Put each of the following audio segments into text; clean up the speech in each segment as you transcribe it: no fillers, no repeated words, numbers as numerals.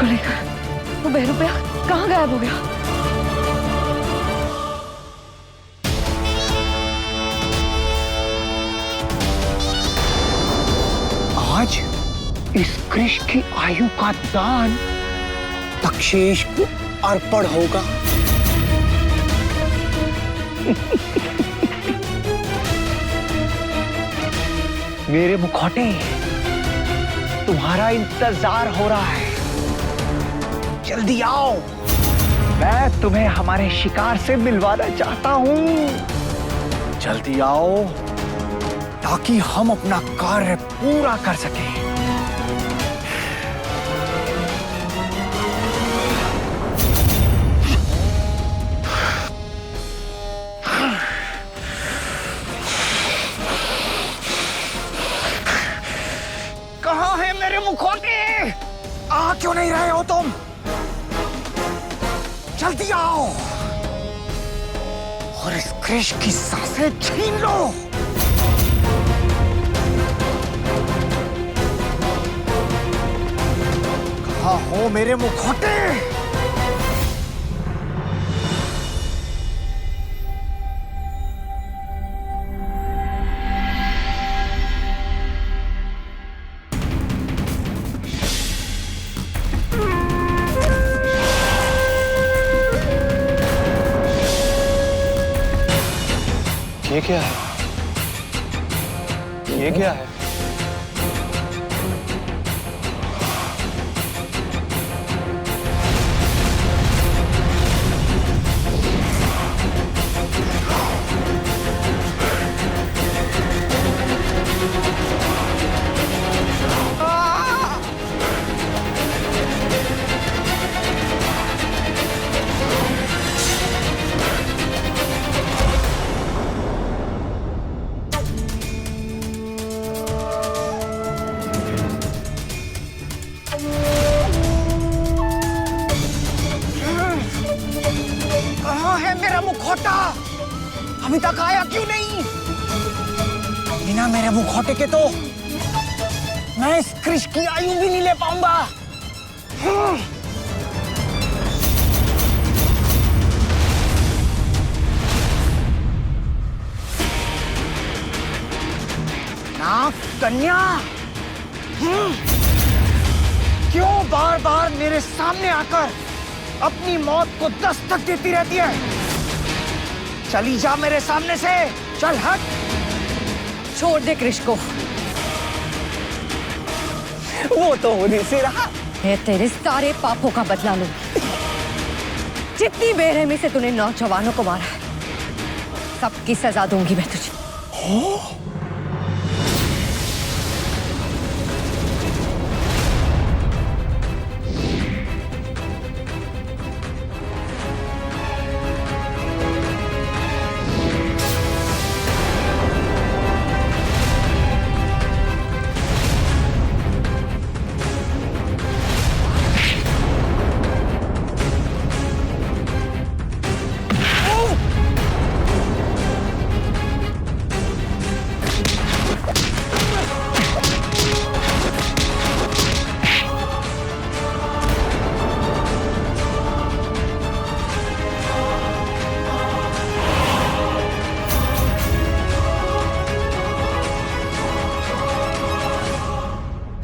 को लेकर वो बहरूपिया कहाँ गायब हो गया? आज इस कृष की आयु का दान तक्षेश को अर्पण होगा। मेरे मुखौटे, तुम्हारा इंतजार हो रहा है। जल्दी आओ, मैं तुम्हें हमारे शिकार से मिलवाना चाहता हूं। जल्दी आओ ताकि हम अपना कार्य पूरा कर सकें। कहाँ है मेरे मुखौटे? आ क्यों नहीं रहे हो तुम? जल्दी आओ और इस कृष की सांसें छीन लो। कहाँ हो मेरे मुखौटे? ये क्या है? ये क्या है? मुखौटा अभी तक आया क्यों नहीं? बिना मेरे मुखौटे के तो मैं इस कृष की आयु भी नहीं ले पाऊंगा। नाग कन्या, क्यों बार बार मेरे सामने आकर अपनी मौत को दस्तक देती रहती है? चली जा मेरे सामने से, चल हट। छोड़ दे कृष को। वो तो होने से रहा। मैं तेरे सारे पापों का बदला लूंगी। जितनी बेरहमी से तूने नौजवानों को मारा है, सबकी सजा दूंगी मैं तुझे।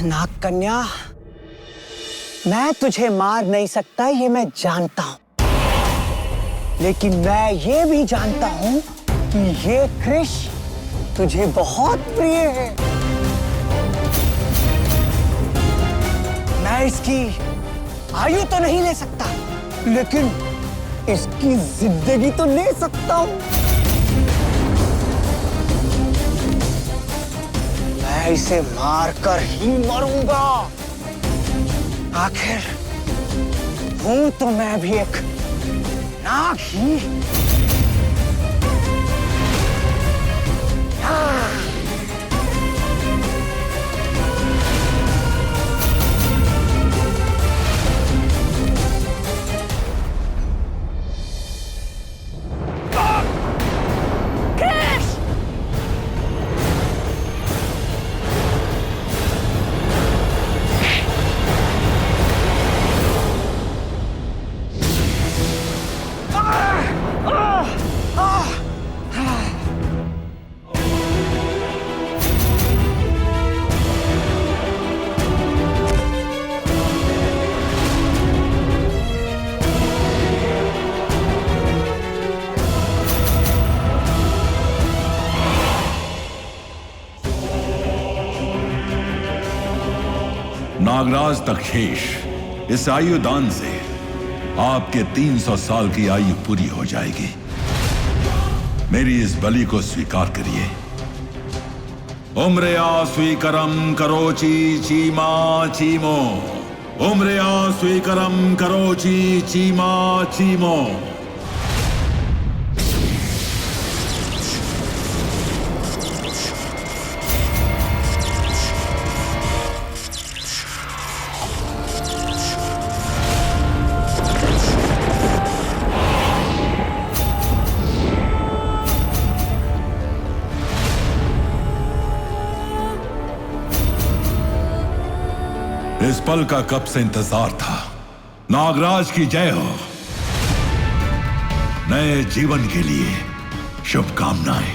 नाग कन्या, मैं तुझे मार नहीं सकता, ये मैं जानता हूं, लेकिन मैं ये भी जानता हूं कि ये कृष तुझे बहुत प्रिय है। मैं इसकी आयु तो नहीं ले सकता, लेकिन इसकी जिंदगी तो ले सकता हूं। मैं इसे मारकर ही मरूंगा। आखिर हूं तो मैं भी एक नाग ही। नागराज तक्षेश, इस आयुदान से आपके 300 साल की आयु पूरी हो जाएगी। मेरी इस बलि को स्वीकार करिए। उम्रया स्वीकरम करोचि चीमा चीमो, उम्रया स्वीकरम करोचि चीमा चीमो। इस पल का कब से इंतजार था। नागराज की जय हो। नए जीवन के लिए शुभकामनाएं।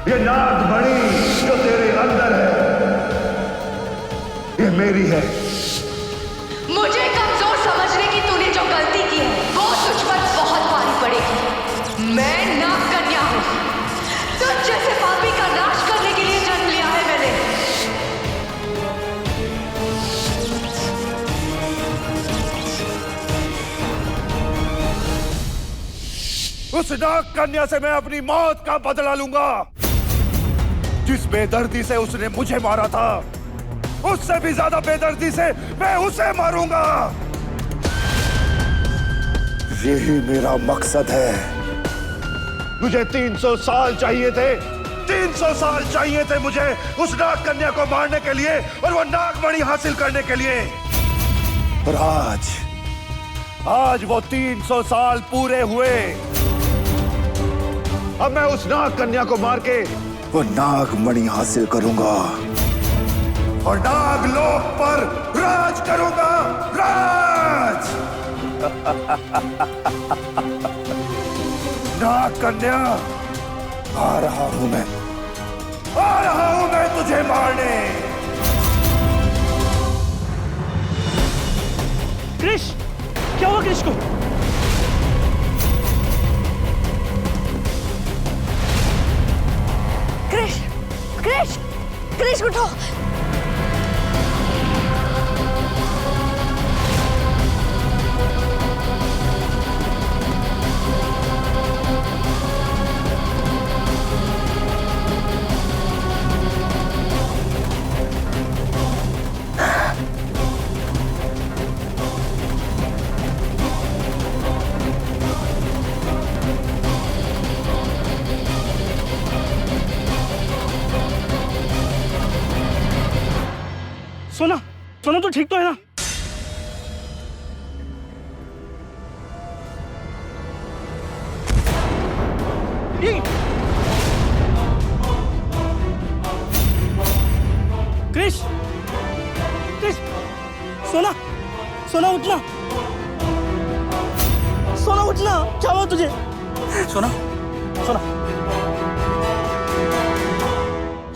ये नागमणि जो तेरे अंदर है, ये मेरी है। मुझे कमजोर समझने की तूने जो गलती की है वो तुझ पर बहुत भारी पड़ेगी। मैं नाग कन्या हूँ। तुझ जैसे पापी का नाश करने के लिए जन्म लिया है मैंने। उस नाग कन्या से मैं अपनी मौत का बदला लूंगा। जिस बेदर्दी से उसने मुझे मारा था, उससे भी ज्यादा बेदर्दी से मैं उसे मारूंगा। यही मेरा मकसद है। मुझे 300 साल चाहिए थे। 300 साल चाहिए थे मुझे उस नाग कन्या को मारने के लिए और वो नागमणि हासिल करने के लिए। और आज वो 300 साल पूरे हुए। अब मैं उस नाग कन्या को मार के वो नागमणि हासिल करूंगा और नागलोक पर राज करूंगा। राज। नाग कन्या, आ रहा हूं मैं तुझे मारने। क्रिश, क्या हुआ क्रिश को? क्रिश, क्रिश, क्रिश उठो। सोना, सोना तो ठीक तो है ना? क्रिश, क्रिश, सोना, सोना उठना, सोना उठना, क्या हुआ तुझे? सोना, सोना,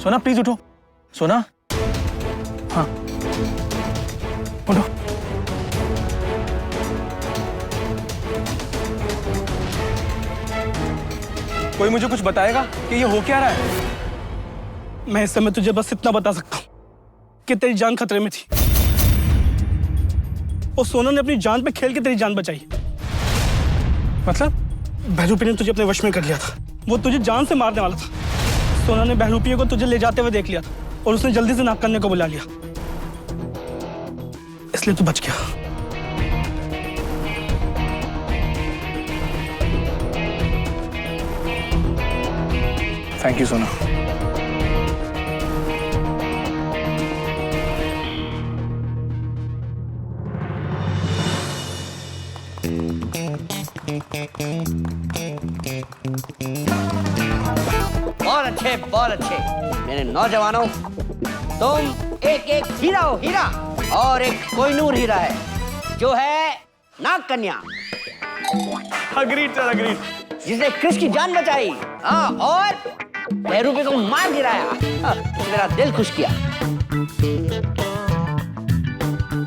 सोना प्लीज उठो। सोना, हाँ उठो। कोई मुझे कुछ बताएगा कि ये हो क्या रहा है? मैं इस समय तुझे बस इतना बता सकता हूँ कि तेरी जान खतरे में थी और सोना ने अपनी जान पे खेल के तेरी जान बचाई। मतलब बहरूपी ने तुझे अपने वश में कर लिया था। वो तुझे जान से मारने वाला था। सोना ने बहरूपी को तुझे ले जाते हुए देख लिया था और उसने जल्दी से नाग कन्या को बुला लिया, इसलिए तू बच गया। थैंक यू सोना। बहुत अच्छे मेरे नौजवानों, तुम एक एक हीरा हो, हीरा, और एक कोहिनूर हीरा है जो है नाग कन्या। Agreed sir, agreed. जिसने क्रिश की जान बचाई, हाँ, और बहरूपी को मार गिराया। हाँ, मेरा दिल खुश किया।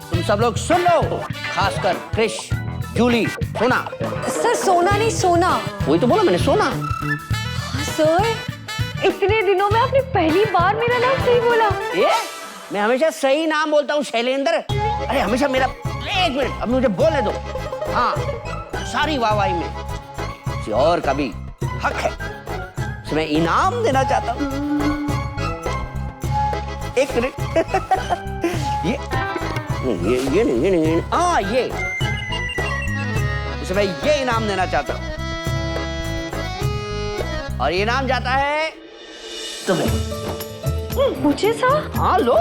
तुम सब लोग सुन लो, खासकर क्रिश, जूली, सोना। सर सोना नहीं सोना। वही तो बोला मैंने, सोना। सर इतने दिनों में आपने पहली बार मेरा नाम सही बोला। ये मैं हमेशा सही नाम बोलता हूँ शैलेंद्र। अरे हमेशा मेरा, एक मिनट अब मुझे बोलने दो। हाँ, सारी वाहवाही में किसी और का भी हक है, तो मैं इनाम देना चाहता हूँ। एक मिनट। ये नहीं, हाँ ये, इसे मैं ये इनाम देना चाहता हूँ, और ये इनाम जाता है तुम्हें। मुझे सर? हाँ लो।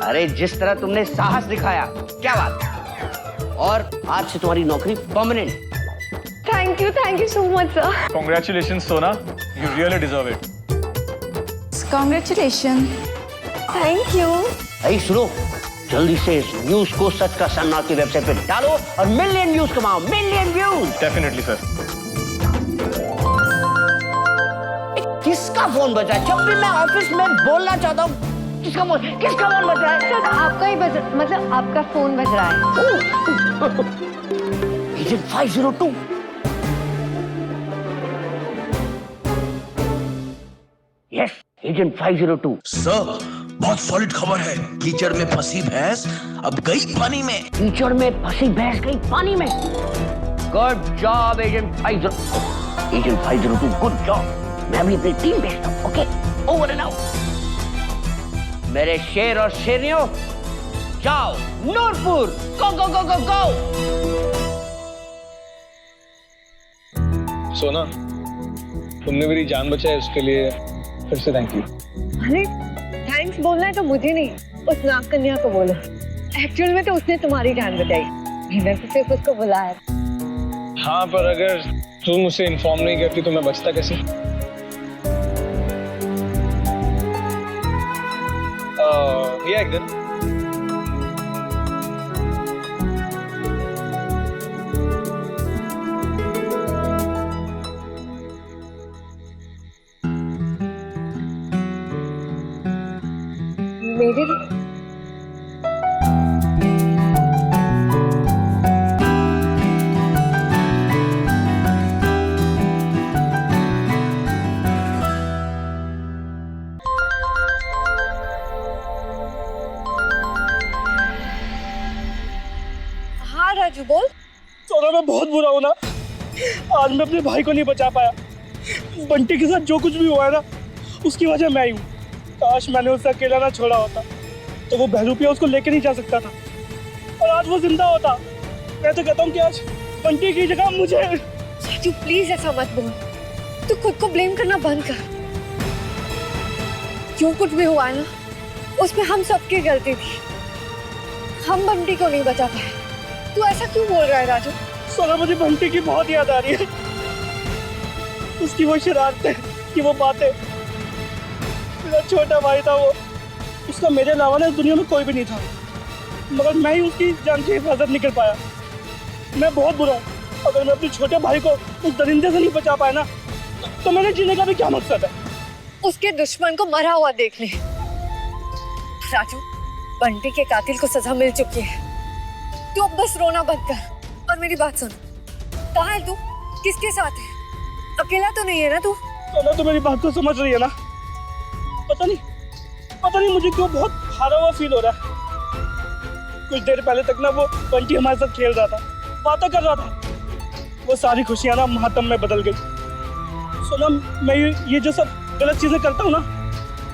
अरे जिस तरह तुमने साहस दिखाया, क्या बात। और आज से तुम्हारी नौकरी permanent. Thank you so much sir. Congratulations, सोना. You really deserve it. Congratulation. Thank you. अरे सुनो, जल्दी से इस न्यूज को सच का सन्ना की वेबसाइट पे डालो और मिलियन व्यूज कमाओ, मिलियन व्यूज। Definitely, sir. किसका फोन बजा है? जब भी मैं ऑफिस में बोलना चाहता हूँ, किसका फोन बज रहा है? सर आपका ही बज, मतलब आपका फोन बज रहा है। एजेंट 502। Yes, agent 502। सर, बहुत सॉलिड खबर है। कीचड़ में फंसी भैंस अब गई पानी में। कीचड़ में फंसी भैंस गई पानी में। Good job agent 502, good job. मैं भी अपनी टीम भेजता हूँ। Okay, over and out. मेरे शेर और शेरनियों, जाओ नूरपुर, गो गो गो गो गो। सोना, तुमने मेरी जान बचाई, उसके लिए फिर से थैंक यू। अरे थैंक्स बोलना है तो मुझे नहीं, उस नाग कन्या को बोलो। एक्चुअल में तो उसने तुम्हारी जान बचाई, मैंने तो सिर्फ उसको बुलाया। हाँ, पर अगर तुम मुझसे इन्फॉर्म नहीं करती तो मैं बचता कैसे? ये एक दिन मेरे हाँ राजू बोल। सोना मैं बहुत बुरा हूं ना, आज मैं अपने भाई को नहीं बचा पाया। बंटी के साथ जो कुछ भी हुआ है ना, उसकी वजह मैं ही हूँ। काश मैंने उसे अकेला ना छोड़ा होता, तो वो बहरूपिया उसको लेके नहीं जा सकता था, और आज वो जिंदा होता। मैं तो कहता हूँ कि आज बंटी की जगह मुझे। राजू प्लीज ऐसा मत बोल, तू खुद को ब्लेम करना बंद कर। जो कुछ भी हुआ है ना, उसमें हम सबकी गलती थी। हम बंटी को नहीं बचा पाए। तू ऐसा क्यों बोल रहा है राजू? सोना मुझे बंटी की बहुत याद आ रही है, उसकी वो शरारतें, कि वो बातें। मेरा छोटा भाई था वो, उसका मेरे अलावा ना इस दुनिया में कोई भी नहीं था, मगर मैं ही उसकी जान की हिफाजत नहीं कर पाया। मैं बहुत बुरा हूँ। अगर मैं अपने छोटे भाई को उस दरिंदे से नहीं बचा पाया ना, तो मेरे जीने का भी क्या मकसद है? उसके दुश्मन को मरा हुआ देख ले। राजू, बंटी के कातिल को सजा मिल चुकी है। तू अब बस रोना बंद कर और मेरी बात सुन। कहाँ है तू? किसके साथ है? अकेला तो नहीं है ना तू? सोना तो मेरी बात को समझ रही है ना? पता नहीं मुझे क्यों बहुत हारा हुआ फील हो रहा है। कुछ देर पहले तक ना वो बंटी हमारे साथ खेल रहा था, बातें कर रहा था। वो सारी खुशियां ना मातम में बदल गई। सोना मैं ये जो सब गलत चीजें करता हूँ ना,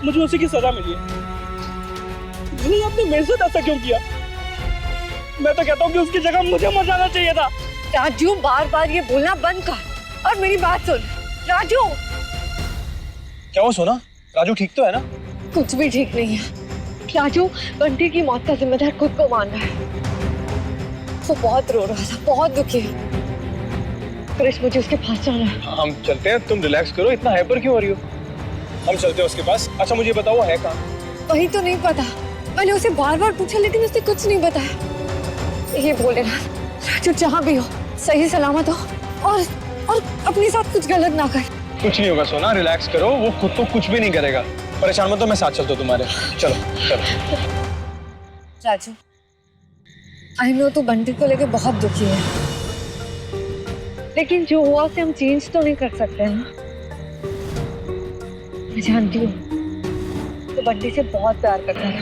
मुझे उसी की सजा मिली है। नहीं, आपने मेरे साथ ऐसा क्यों किया? मैं तो कहता हूँ कि उसकी जगह मुझे मर जाना चाहिए था। राजू बार बार ये बोलना बंद कर और मेरी बात सुन। राजू! क्या हुआ सोना? राजू ठीक तो है ना? कुछ भी ठीक नहीं है। राजू बंटी की मौत का जिम्मेदार खुद को मान रहा है। वो बहुत रो रहा था, बहुत दुखी है। कृष्ण मुझे उसके पास जाना है। हम चलते हैं, तुम रिलैक्स करो, इतना हाइपर क्यों हो रही हो? हम चलते हैं उसके पास। अच्छा मुझे बताओ, वो है कहाँ? वही तो नहीं पता। मैंने उसे बार बार पूछा लेकिन उसने कुछ नहीं बताया। ये बोले ना राजू जहाँ भी हो सही सलामत हो और अपने साथ कुछ गलत ना कर। कुछ नहीं होगा सोना, रिलैक्स करो। वो खुद तो कुछ भी नहीं करेगा। परेशान मत हो, मैं साथ चलता हूँ तुम्हारे। चलो चलो। राजू आई नो तू बंटी को लेके बहुत दुखी है, लेकिन जो हुआ उसे हम चेंज तो नहीं कर सकते ना। मैं जानती हूँ तो बंटी से बहुत प्यार करता है,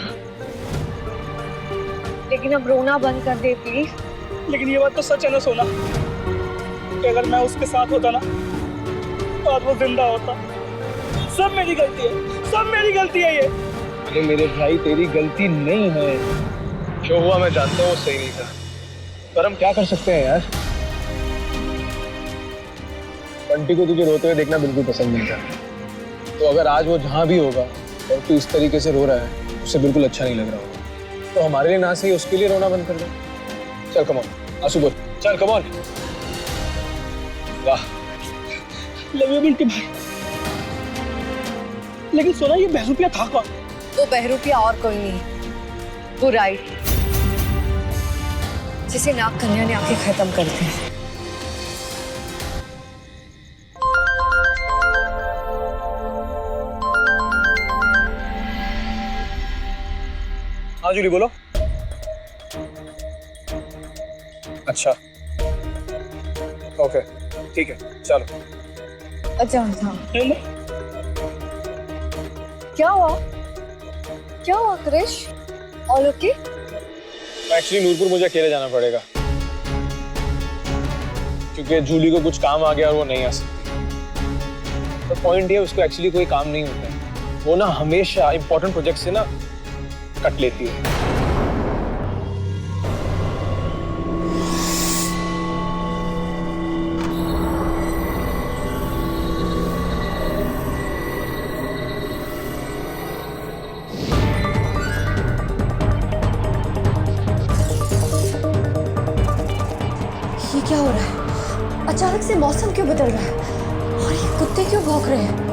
लेकिन अब रोना बंद कर दे प्लीज। लेकिन ये बात तो सच है ना सोना, कि अगर मैं उसके साथ होता ना तो आज वो जिंदा होता। सब मेरी गलती है, सब मेरी गलती है ये। अरे मेरे भाई तेरी गलती नहीं है, जो हुआ मैं जानता हूँ वो सही नहीं था, पर हम क्या कर सकते हैं यार। बंटी को तुझे रोते हुए देखना बिल्कुल पसंद नहीं था, तो अगर आज वो जहाँ भी होगा और तू इस तरीके से रो रहा है उसे बिल्कुल अच्छा नहीं लग रहा होगा, तो हमारे लिए ना सही उसके लिए रोना बंद कर दे। चल कम ऑन आंसू बोल, चल कम ऑन। वाह लव यू बंटी भाई। लेकिन सोना ये बहरूपिया था कौन? वो बहरूपिया और कोई नहीं, वो राइट जिसे नाग कन्या ने आके खत्म कर दिया। हाँ जूली बोलो। अच्छा ओके ठीक है चलो। अच्छा क्या हुआ Krish? All okay? Actually Noorpur मुझे अकेले जाना पड़ेगा क्योंकि जूली को कुछ काम आ गया और वो नहीं आ सकती। तो पॉइंट ये उसको एक्चुअली कोई काम नहीं होता है, वो ना हमेशा इंपॉर्टेंट प्रोजेक्ट से ना कट लेती है। ये क्या हो रहा है? अचानक से मौसम क्यों बदल रहा है और ये कुत्ते क्यों भौंक रहे हैं?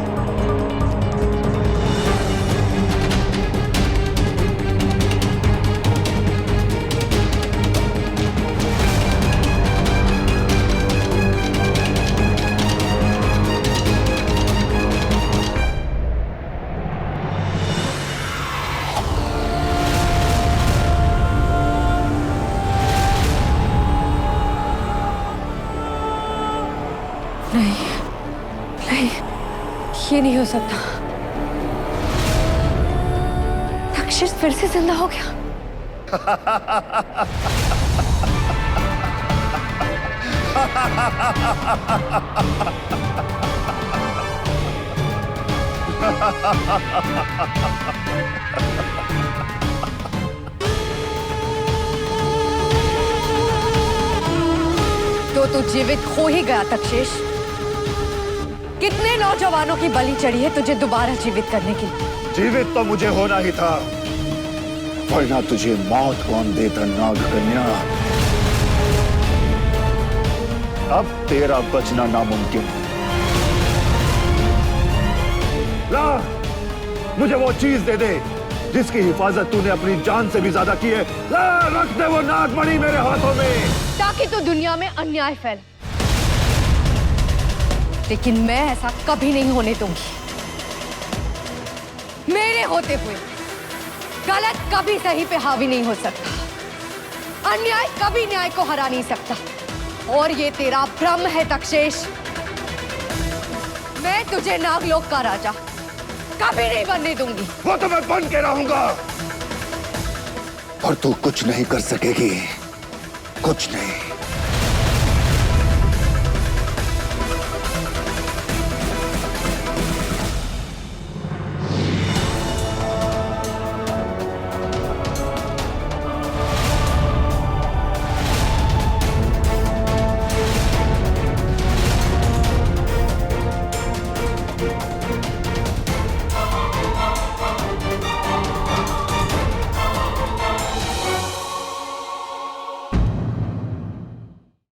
नहीं, ये नहीं हो सकता। तक्षिश फिर से जिंदा हो गया। तो तू जीवित हो ही गया तक्षिश। कितने नौजवानों की बलि चढ़ी है तुझे दोबारा जीवित करने की। जीवित तो मुझे होना ही था, वरना तुझे मौत कौन देता नाग कन्या। अब तेरा बचना नामुमकिन है। ला मुझे वो चीज दे दे जिसकी हिफाजत तूने अपनी जान से भी ज्यादा की है। ला रख दे वो नागमणि मेरे हाथों में, ताकि तो दुनिया में अन्याय फैले। लेकिन मैं ऐसा कभी नहीं होने दूंगी। मेरे होते हुए गलत कभी सही पे हावी नहीं हो सकता, अन्याय कभी न्याय को हरा नहीं सकता। और ये तेरा भ्रम है तक्षेश। मैं तुझे नागलोक का राजा कभी नहीं बनने दूंगी। वो तो मैं बन के रहूंगा और तू कुछ नहीं कर सकेगी, कुछ नहीं।